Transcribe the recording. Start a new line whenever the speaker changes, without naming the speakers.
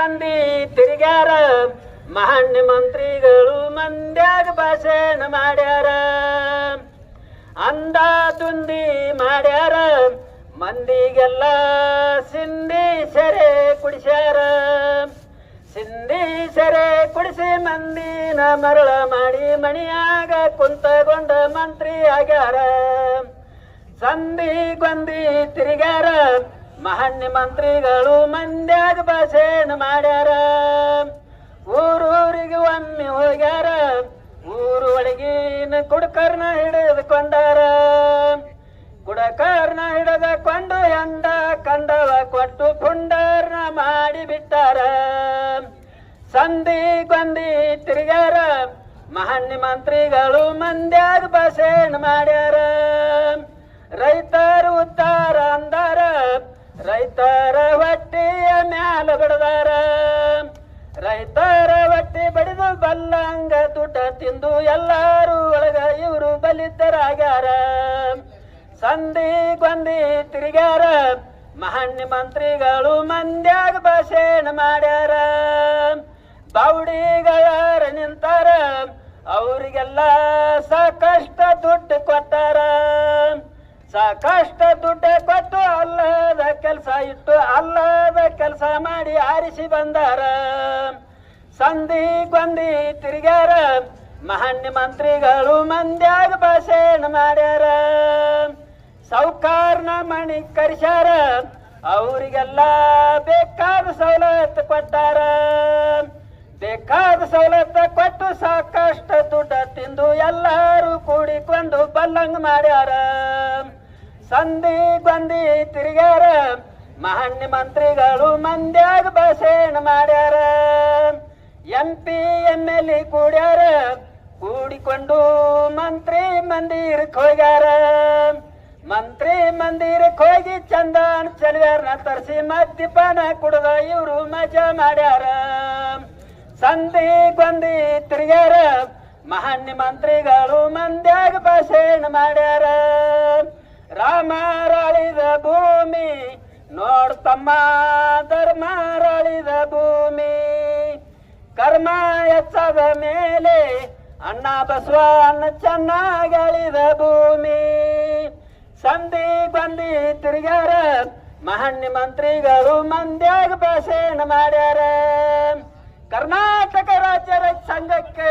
ಮಂದಿ ತಿರುಗ್ಯಾರ ಮಾನ್ಯ ಮಂತ್ರಿಗಳು ಮಂದ್ಯಾಗ ಭಾಷಣ ಮಾಡ್ಯಾರ ಅಂದ ದುಂದಿ ಮಾಡ್ಯಾರ ಮಂದಿಗೆಲ್ಲ ಸಿಂಧಿ ಸೆರೆ ಕುಡಿಸ್ಯಾರ ಸಿಂಧಿ ಸೆರೆ ಕುಡಿಸಿ ಮಂದಿನ ಮರಳ ಮಾಡಿ ಮಣಿಯಾಗ ಕುಂತಗೊಂಡ ಮಂತ್ರಿ ಆಗ್ಯಾರ ಸಂಧಿ ಗೊಂದಿ ತಿರುಗ್ಯಾರ ಮಾನ್ಯ ಮಂತ್ರಿಗಳು ಮಂದ್ಯಾಗ ಭಾಷಣ ಮಾಡ್ಯಾರ ಊರೂರಿಗೆ ಒಮ್ಮೆ ಹೋಗ್ಯಾರ ಊರು ಒಳಗಿನ ಕುಡಕರ್ನ ಹಿಡಿದುಕೊಂಡಾರ ಕುಡಕರ್ನ ಹಿಡಿದುಕೊಂಡು ಎಂಡ ಕಂಡವ ಕೊಟ್ಟು ಪುಂಡರ್ನ ಮಾಡಿ ಬಿಟ್ಟಾರ ಸಂಧಿ ಗೊಂದಿ ತಿರುಗ್ಯಾರ ಮಾನ್ಯ ಮಂತ್ರಿಗಳು ಮಂದ್ಯಾಗ ಭಾಷಣ ಮಾಡ್ಯಾರ ರೈತರು ಉದ್ದಾರ ಅಂದಾರ ರೈತರ ಹೊಟ್ಟೆಯ ಮ್ಯಾಲ ಬಡದಾರ ರೈತರ ಹೊಟ್ಟೆ ಬಡಿದು ಬಲ್ಲಂಗ ದುಡ್ಡ ತಿಂದು ಎಲ್ಲಾರು ಒಳಗ ಇವರು ಬಲಿದ್ದರಾಗ್ಯಾರ ಸಂಧಿ ಗೊಂದಿ ತಿರುಗ್ಯಾರ ಮಾನ್ಯ ಮಂತ್ರಿಗಳು ಮಂದ್ಯಾಗ ಭಾಷಣ ಮಾಡ್ಯಾರ ಬಾವುಡಿಗಳ ನಿಂತಾರ ಅವರಿಗೆಲ್ಲ ಸಾಕಷ್ಟು ದುಡ್ಡು ಕೊಟ್ಟಾರ ಸಾಕಷ್ಟು ದುಡ್ಡು ಕೊಟ್ಟು ಅಲ್ಲದ ಕೆಲಸ ಇಟ್ಟು ಅಲ್ಲದ ಕೆಲಸ ಮಾಡಿ ಆರಿಸಿ ಬಂದಾರ ಸಂಧಿ ಗೊಂದಿ ತಿರುಗ್ಯಾರ ಮಾನ್ಯ ಮಂತ್ರಿಗಳು ಮಂದ್ಯಾಗ ಭಾಷಣ ಮಾಡ್ಯಾರ ಸೌಕಾರ್ನ ಮಣಿ ಕರಿಸ್ಯಾರ ಅವರಿಗೆಲ್ಲ ಬೇಕಾದ ಸವಲತ್ತು ಕೊಟ್ಟಾರ ಬೇಕಾದ ಸವಲತ್ತು ಕೊಟ್ಟು ಸಾಕಷ್ಟು ದುಡ್ಡ ತಿಂದು ಎಲ್ಲರೂ ಕೂಡಿಕೊಂಡು ಬಲ್ಲಂಗ ಮಾಡ್ಯಾರ ಸಂಧಿ ಗೊಂದಿ ತಿರುಗ್ಯಾರ ಮಾನ್ಯ ಮಂತ್ರಿಗಳು ಮಂದ್ಯಾಗ ಭಾಷಣ ಮಾಡ್ಯಾರ MP MLA ಕೂಡ್ಯಾರ ಕೂಡಿಕೊಂಡು ಮಂತ್ರಿ ಮಂದಿರಕ್ಕೆ ಹೋಗ್ಯಾರ ಮಂತ್ರಿ ಮಂದಿರಕ್ಕೆ ಹೋಗಿ ಚಂದನ್ ಚೆಲುವ್ಯಾರನ್ನ ತರಿಸಿ ಮದ್ಯಪಾನ ಕುಡ್ದ ಇವರು ಮಜಾ ಮಾಡ್ಯಾರ ಸಂಧಿ ಗೊಂದಿ ತಿರುಗ್ಯಾರ ಮಾನ್ಯ ಮಂತ್ರಿಗಳು ಮಂದ್ಯಾಗ ಭಾಷಣ ಮಾಡ್ಯಾರ ರಾಮರಾಳಿದ ಭೂಮಿ ನೋಡ್ತಮ್ಮ ಧರ್ಮರಾಳಿದ ಭೂಮಿ ಕರ್ಮ ಹೆಚ್ಚದ ಮೇಲೆ ಅಣ್ಣ ಬಸವಣ್ಣ ಚೆನ್ನಾಗಳಿದ ಭೂಮಿ ಸಂಧಿ ಗೊಂದಿ ತಿರುಗ್ಯಾರ ಮಾನ್ಯ ಮಂತ್ರಿಗಳು ಮಂದ್ಯಾಗ ಭಾಷಣ ಮಾಡ್ಯಾರ ಕರ್ನಾಟಕ ರಾಜ್ಯ ರೈತ ಸಂಘಕ್ಕೆ